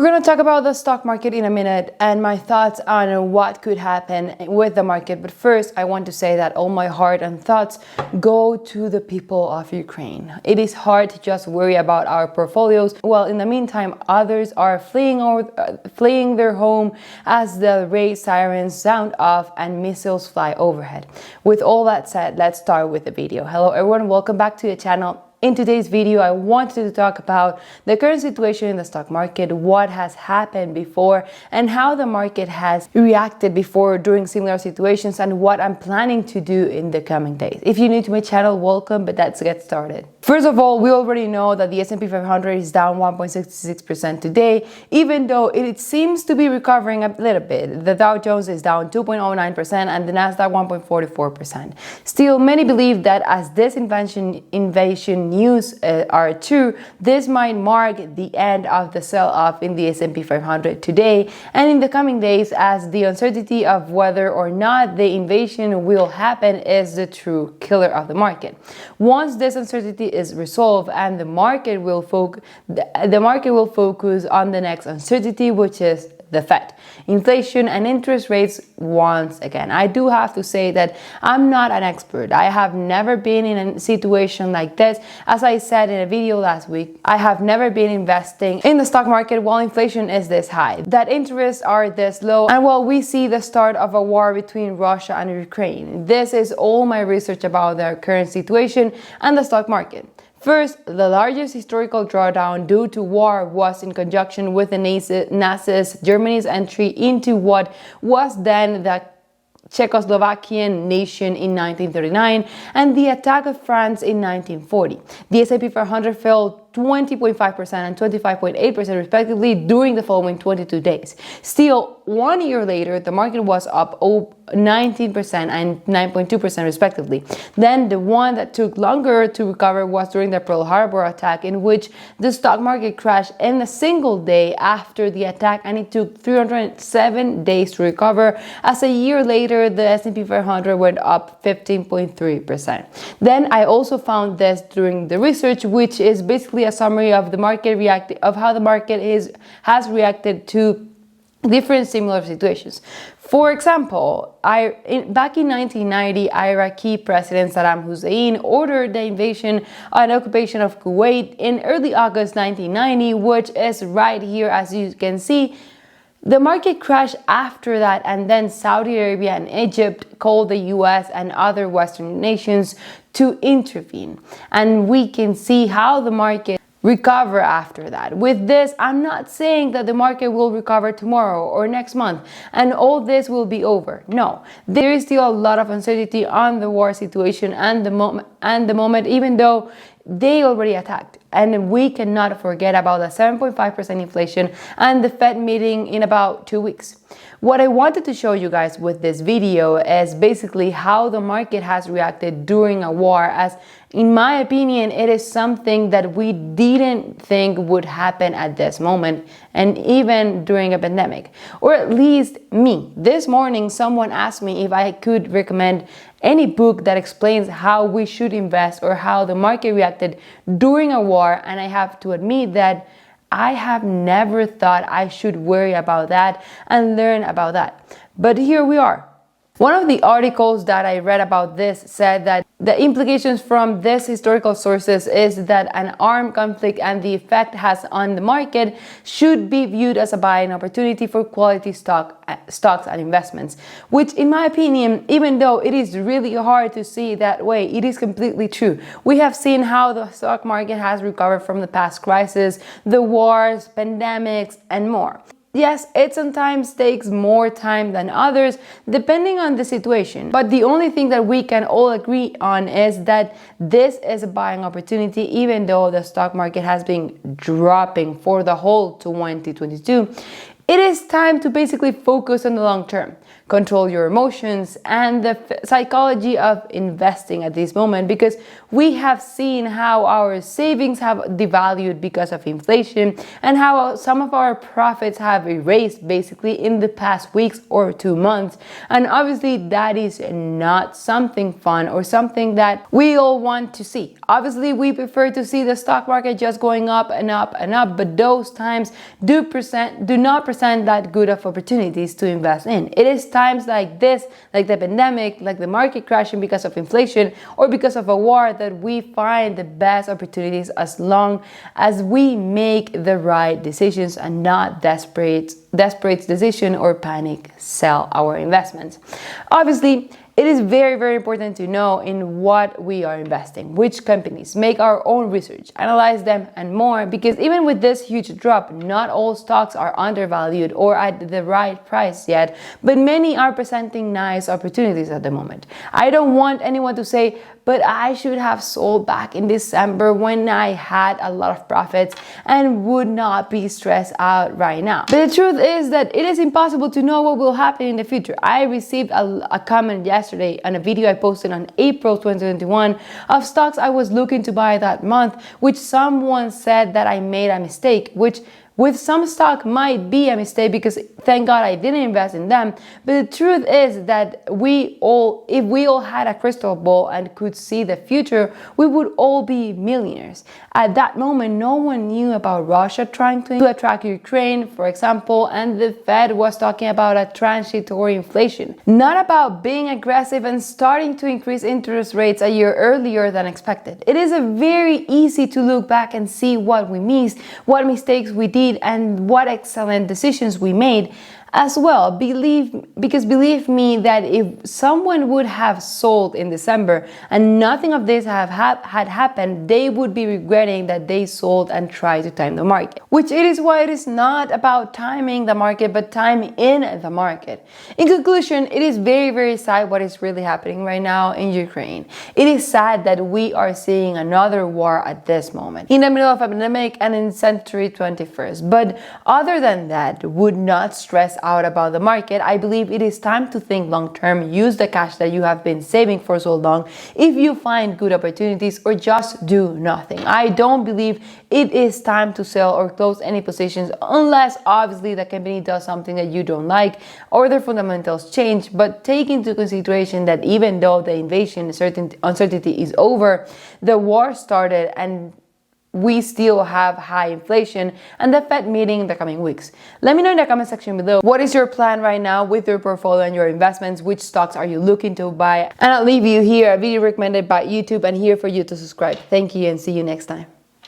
We're going to talk about the stock market in a minute and my thoughts on what could happen with the market. But first, I want to say that all my heart and thoughts go to the people of Ukraine. It is hard to just worry about our portfolios, while in the meantime, others are fleeing their home as the raid sirens sound off and missiles fly overhead. With all that said, let's start with the video. Hello everyone, welcome back to the channel. In today's video, I wanted to talk about the current situation in the stock market, what has happened before, and how the market has reacted before during similar situations, and what I'm planning to do in the coming days. If you're new to my channel, welcome, but let's get started. First of all, we already know that the S&P 500 is down 1.66% today, even though it seems to be recovering a little bit. The Dow Jones is down 2.09% and the Nasdaq 1.44%. Still, many believe that as this invasion news are true, this might mark the end of the sell-off in the S&P 500 today and in the coming days, as the uncertainty of whether or not the invasion will happen is the true killer of the market. Once this uncertainty is resolved, and the market will focus on the next uncertainty, which is the Fed, inflation and interest rates once again. I do have to say that I'm not an expert. I have never been in a situation like this. As I said in a video last week, I have never been investing in the stock market while inflation is this high, that interests are this low, and while we see the start of a war between Russia and Ukraine. This is all my research about the current situation and the stock market. First, the largest historical drawdown due to war was in conjunction with the Nazis' Germany's entry into what was then the Czechoslovakian nation in 1939 and the attack of France in 1940. The S&P 500 fell 20.5% and 25.8% respectively during the following 22 days. Still, 1 year later, the market was up 19% and 9.2% respectively. Then the one that took longer to recover was during the Pearl Harbor attack, in which the stock market crashed in a single day after the attack, and it took 307 days to recover. As a year later, the S&P 500 went up 15.3%. Then I also found this during the research, which is basically a summary of the market how the market has reacted to different similar situations. For example, back in 1990, Iraqi President Saddam Hussein ordered the invasion and occupation of Kuwait in early August 1990, which is right here, as you can see. The market crashed after that, and then Saudi Arabia and Egypt called the US and other Western nations to intervene. And we can see how the market recover after that. With this, I'm not saying that the market will recover tomorrow or next month and all this will be over. No, there is still a lot of uncertainty on the war situation and the moment, even though they already attacked. And we cannot forget about the 7.5% inflation and the Fed meeting in about 2 weeks. What I wanted to show you guys with this video is basically how the market has reacted during a war, as in my opinion, it is something that we didn't think would happen at this moment, and even during a pandemic, or at least me. This morning, someone asked me if I could recommend any book that explains how we should invest or how the market reacted during a war, and I have to admit that I have never thought I should worry about that and learn about that. But here we are. One of the articles that I read about this said that the implications from these historical sources is that an armed conflict and the effect has on the market should be viewed as a buying opportunity for quality stocks and investments, which in my opinion, even though it is really hard to see that way, it is completely true. We have seen how the stock market has recovered from the past crisis, the wars, pandemics, and more. Yes, it sometimes takes more time than others, depending on the situation. But the only thing that we can all agree on is that this is a buying opportunity, even though the stock market has been dropping for the whole 2022. It is time to basically focus on the long term, control your emotions and the psychology of investing at this moment, because we have seen how our savings have devalued because of inflation and how some of our profits have erased basically in the past weeks or 2 months. And obviously that is not something fun or something that we all want to see. Obviously we prefer to see the stock market just going up and up and up, but those times do not present that good of opportunities to invest in. It is times like this, like the pandemic, like the market crashing because of inflation or because of a war, that we find the best opportunities as long as we make the right decisions and not desperate decision or panic sell our investments. Obviously, it is very, very important to know in what we are investing, which companies, make our own research, analyze them and more, because even with this huge drop, not all stocks are undervalued or at the right price yet, but many are presenting nice opportunities at the moment. I don't want anyone to say, but I should have sold back in December when I had a lot of profits and would not be stressed out right now. But the truth is that it is impossible to know what will happen in the future. I received a comment yesterday on a video I posted on April 2021 of stocks I was looking to buy that month, which someone said that I made a mistake, which with some stock might be a mistake because thank God I didn't invest in them. But the truth is that if we all had a crystal ball and could see the future, we would all be millionaires. At that moment, no one knew about Russia trying to attack Ukraine, for example, and the Fed was talking about a transitory inflation, not about being aggressive and starting to increase interest rates a year earlier than expected. It is very easy to look back and see what we missed, what mistakes we did, and what excellent decisions we made as well. Because believe me that if someone would have sold in December and nothing of this had happened, they would be regretting that they sold and tried to time the market. Which it is why it is not about timing the market, but time in the market. In conclusion, it is very, very sad what is really happening right now in Ukraine. It is sad that we are seeing another war at this moment, in the middle of a pandemic and in century 21st. But other than that, would not stress out about the market. I believe it is time to think long term, use the cash that you have been saving for so long if you find good opportunities, or just do nothing. I don't believe it is time to sell or close any positions unless obviously the company does something that you don't like or their fundamentals change. But take into consideration that even though the invasion uncertainty is over, the war started and we still have high inflation and the Fed meeting in the coming weeks. Let me know in the comment section below, what is your plan right now with your portfolio and your investments? Which stocks are you looking to buy? And I'll leave you here a video recommended by YouTube and here for you to subscribe. Thank you and see you next time.